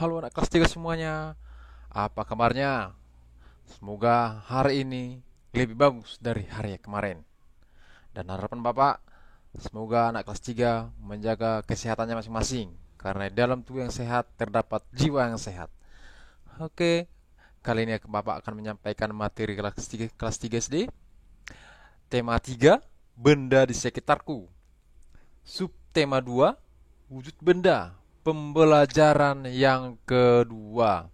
Halo anak kelas 3 semuanya. Apa kabarnya? Semoga hari ini lebih bagus dari hari kemarin. Dan harapan Bapak, semoga anak kelas 3 menjaga kesehatannya masing-masing. Karena di dalam tubuh yang sehat terdapat jiwa yang sehat. Oke, kali ini Bapak akan menyampaikan materi kelas 3 SD. Tema 3, benda di sekitarku. Subtema 2, wujud benda. Pembelajaran yang kedua.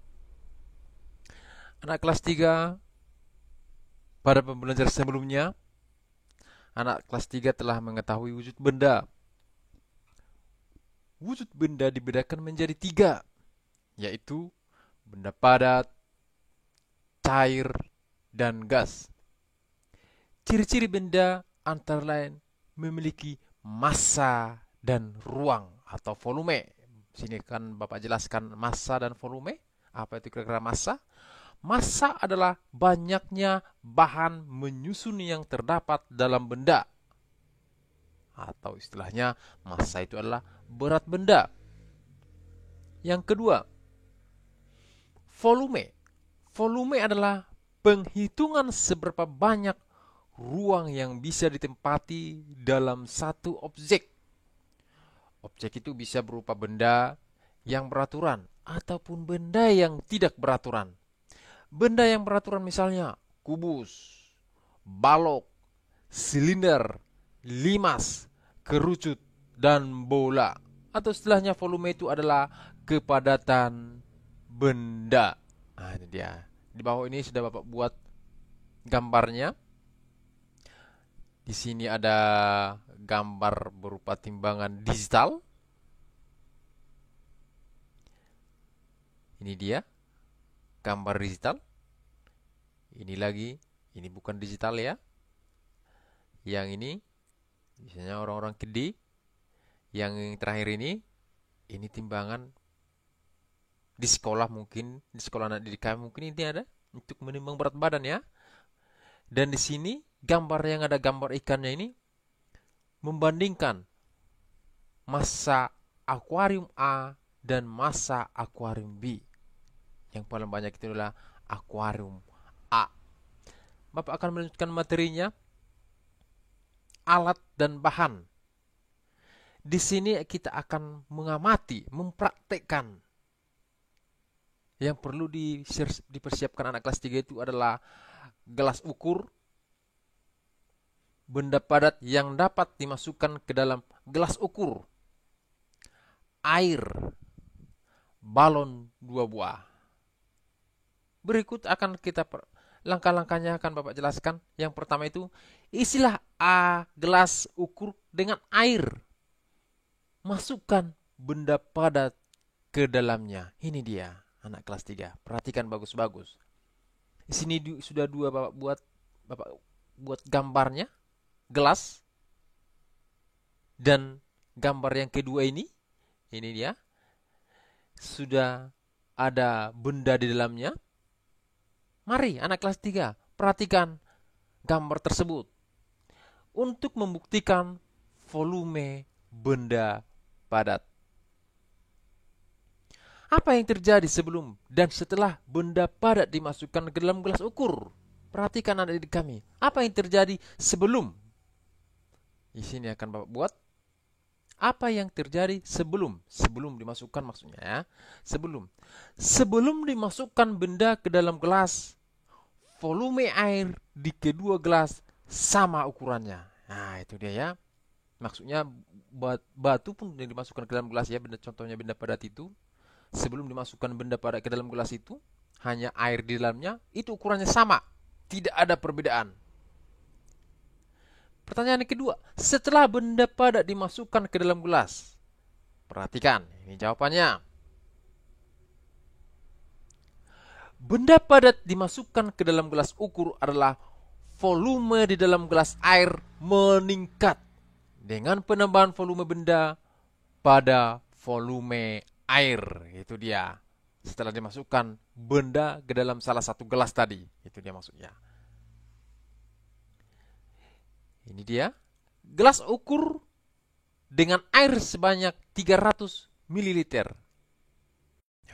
Anak kelas 3, pada pembelajaran sebelumnya, anak kelas 3 telah mengetahui wujud benda. Wujud benda dibedakan menjadi 3, yaitu benda padat, cair, dan gas. Ciri-ciri benda antara lain memiliki massa dan ruang atau volume. Sini kan Bapak jelaskan massa dan volume. Apa itu kira-kira massa? Massa adalah banyaknya bahan menyusun yang terdapat dalam benda. Atau istilahnya, massa itu adalah berat benda. Yang kedua, volume. Volume adalah penghitungan seberapa banyak ruang yang bisa ditempati dalam satu objek. Objek itu bisa berupa benda yang beraturan ataupun benda yang tidak beraturan. Benda yang beraturan misalnya kubus, balok, silinder, limas, kerucut, dan bola. Atau istilahnya volume itu adalah kepadatan benda. Nah, ini dia. Di bawah ini sudah Bapak buat gambarnya. Di sini ada gambar berupa timbangan digital. Ini dia, gambar digital. Ini lagi, ini bukan digital ya. Yang ini, misalnya orang-orang gede. Yang terakhir ini timbangan di sekolah mungkin, di sekolah anak didik kami mungkin ini ada untuk menimbang berat badan ya. Dan di sini gambar yang ada gambar ikannya ini membandingkan massa akuarium A dan massa akuarium B. Yang paling banyak itu adalah akuarium A. Bapak akan melanjutkan materinya, alat dan bahan. Di sini kita akan mengamati, mempraktekkan. Yang perlu dipersiapkan anak kelas 3 itu adalah gelas ukur, benda padat yang dapat dimasukkan ke dalam gelas ukur, air, balon 2 buah. Berikut akan kita langkah-langkahnya akan Bapak jelaskan. Yang pertama itu, isilah gelas ukur dengan air. Masukkan benda padat ke dalamnya. Ini dia, anak kelas 3. Perhatikan bagus-bagus. Di sini sudah dua Bapak buat gambarnya, gelas. Dan gambar yang kedua ini dia. Sudah ada benda di dalamnya. Mari anak kelas 3, perhatikan gambar tersebut. Untuk membuktikan volume benda padat. Apa yang terjadi sebelum dan setelah benda padat dimasukkan ke dalam gelas ukur? Perhatikan adik-adik kami. Apa yang terjadi sebelum? Di sini akan Bapak buat. Apa yang terjadi sebelum? Sebelum dimasukkan maksudnya ya. Sebelum dimasukkan benda ke dalam gelas, volume air di kedua gelas sama ukurannya. Nah, itu dia ya. Maksudnya batu pun yang dimasukkan ke dalam gelas ya, contohnya benda padat itu. Sebelum dimasukkan benda padat ke dalam gelas itu, hanya air di dalamnya, itu ukurannya sama. Tidak ada perbedaan. Pertanyaan yang kedua, setelah benda padat dimasukkan ke dalam gelas. Perhatikan, ini jawabannya. Benda padat dimasukkan ke dalam gelas ukur adalah volume di dalam gelas air meningkat dengan penambahan volume benda pada volume air. Itu dia. Setelah dimasukkan benda ke dalam salah satu gelas tadi. Itu dia maksudnya. Ini dia. Gelas ukur dengan air sebanyak 300 ml.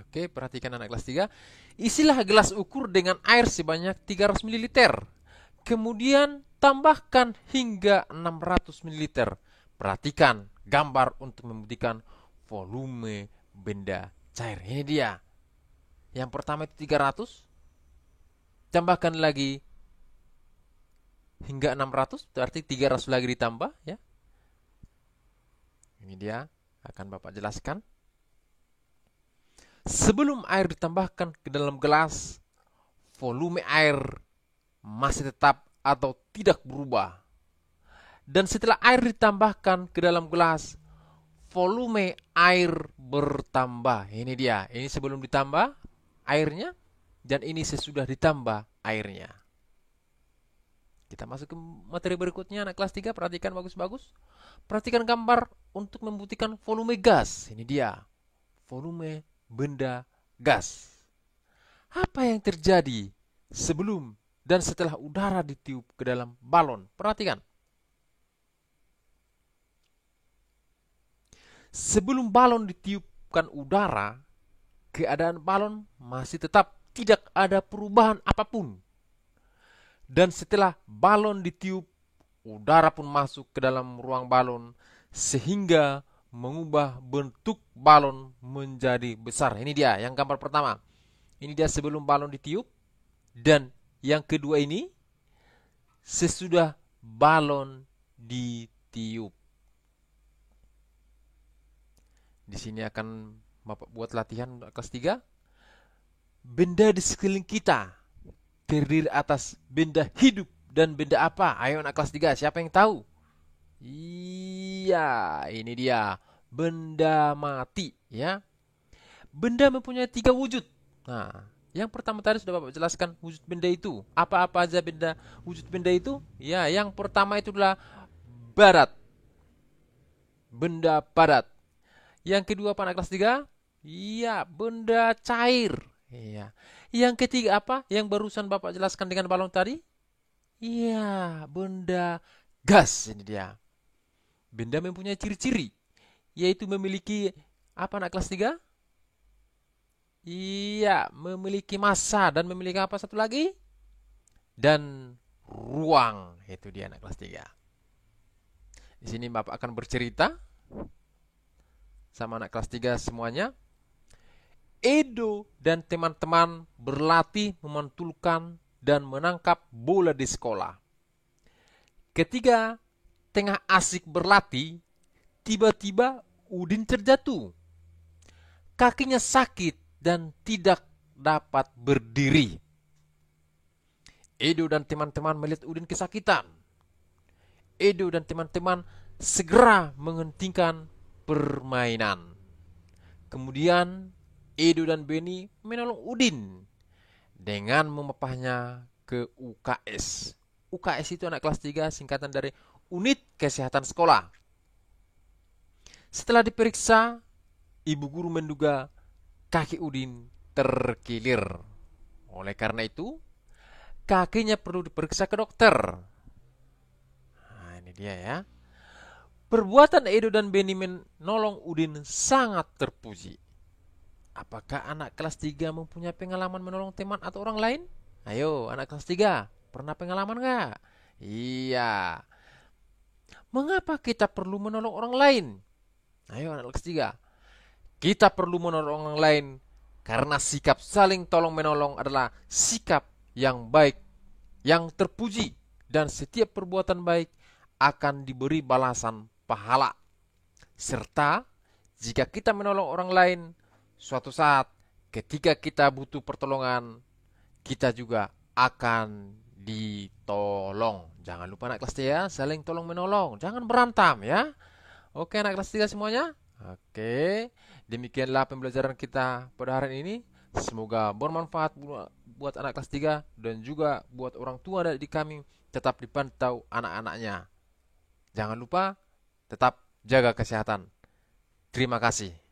Oke, perhatikan anak kelas 3. Isilah gelas ukur dengan air sebanyak 300 ml. Kemudian tambahkan hingga 600 ml. Perhatikan gambar untuk membuktikan volume benda cair. Ini dia. Yang pertama itu 300. Tambahkan lagi hingga 600, berarti 300 lagi ditambah ya. Ini dia, akan Bapak jelaskan. Sebelum air ditambahkan ke dalam gelas, volume air masih tetap atau tidak berubah. Dan setelah air ditambahkan ke dalam gelas, volume air bertambah. Ini dia, ini sebelum ditambah airnya, dan ini sesudah ditambah airnya. Kita masuk ke materi berikutnya, anak kelas 3, perhatikan bagus-bagus. Perhatikan gambar untuk membuktikan volume gas. Ini dia, volume benda gas. Apa yang terjadi sebelum dan setelah udara ditiup ke dalam balon? Perhatikan. Sebelum balon ditiupkan udara, keadaan balon masih tetap tidak ada perubahan apapun. Dan setelah balon ditiup, udara pun masuk ke dalam ruang balon sehingga mengubah bentuk balon menjadi besar. Ini dia yang gambar pertama. Ini dia sebelum balon ditiup, dan yang kedua ini sesudah balon ditiup. Di sini akan Bapak buat latihan kelas 3. Benda di sekeliling kita terdiri atas benda hidup dan benda apa? Ayo anak kelas 3, siapa yang tahu? Iya, ini dia, benda mati ya. Benda mempunyai 3 wujud. Nah, yang pertama tadi sudah Bapak jelaskan wujud benda itu. Apa-apa aja wujud benda itu? Ya, yang pertama itu adalah barat. Benda padat. Yang kedua apa anak kelas 3? Iya, benda cair. Iya. Yang ketiga apa? Yang barusan Bapak jelaskan dengan balon tadi? Iya, benda gas. Ini dia. Benda mempunyai ciri-ciri, yaitu memiliki apa anak kelas 3? Iya, memiliki massa dan memiliki apa satu lagi? Dan ruang. Itu dia anak kelas 3. Di sini Bapak akan bercerita sama anak kelas 3 semuanya. Edo dan teman-teman berlatih memantulkan dan menangkap bola di sekolah. Ketika tengah asik berlatih, tiba-tiba Udin terjatuh. Kakinya sakit dan tidak dapat berdiri. Edo dan teman-teman melihat Udin kesakitan. Edo dan teman-teman segera menghentikan permainan. Kemudian Edo dan Benny menolong Udin dengan memapahnya ke UKS. UKS itu anak kelas 3 singkatan dari Unit Kesehatan Sekolah. Setelah diperiksa, ibu guru menduga kaki Udin terkilir. Oleh karena itu, kakinya perlu diperiksa ke dokter. Nah, ini dia ya. Perbuatan Edo dan Benny menolong Udin sangat terpuji. Apakah anak kelas 3 mempunyai pengalaman menolong teman atau orang lain? Ayo, anak kelas 3, pernah pengalaman nggak? Iya. Mengapa kita perlu menolong orang lain? Ayo, anak kelas 3. Kita perlu menolong orang lain karena sikap saling tolong-menolong adalah sikap yang baik, yang terpuji, dan setiap perbuatan baik akan diberi balasan pahala. Serta, jika kita menolong orang lain, suatu saat ketika kita butuh pertolongan, kita juga akan ditolong. Jangan lupa anak kelas 3 saling tolong menolong, jangan berantem ya. Oke anak kelas 3 semuanya. Oke, demikianlah pembelajaran kita pada hari ini. Semoga bermanfaat buat anak kelas 3 dan juga buat orang tua dan adik kami. Tetap dipantau anak-anaknya. Jangan lupa tetap jaga kesehatan. Terima kasih.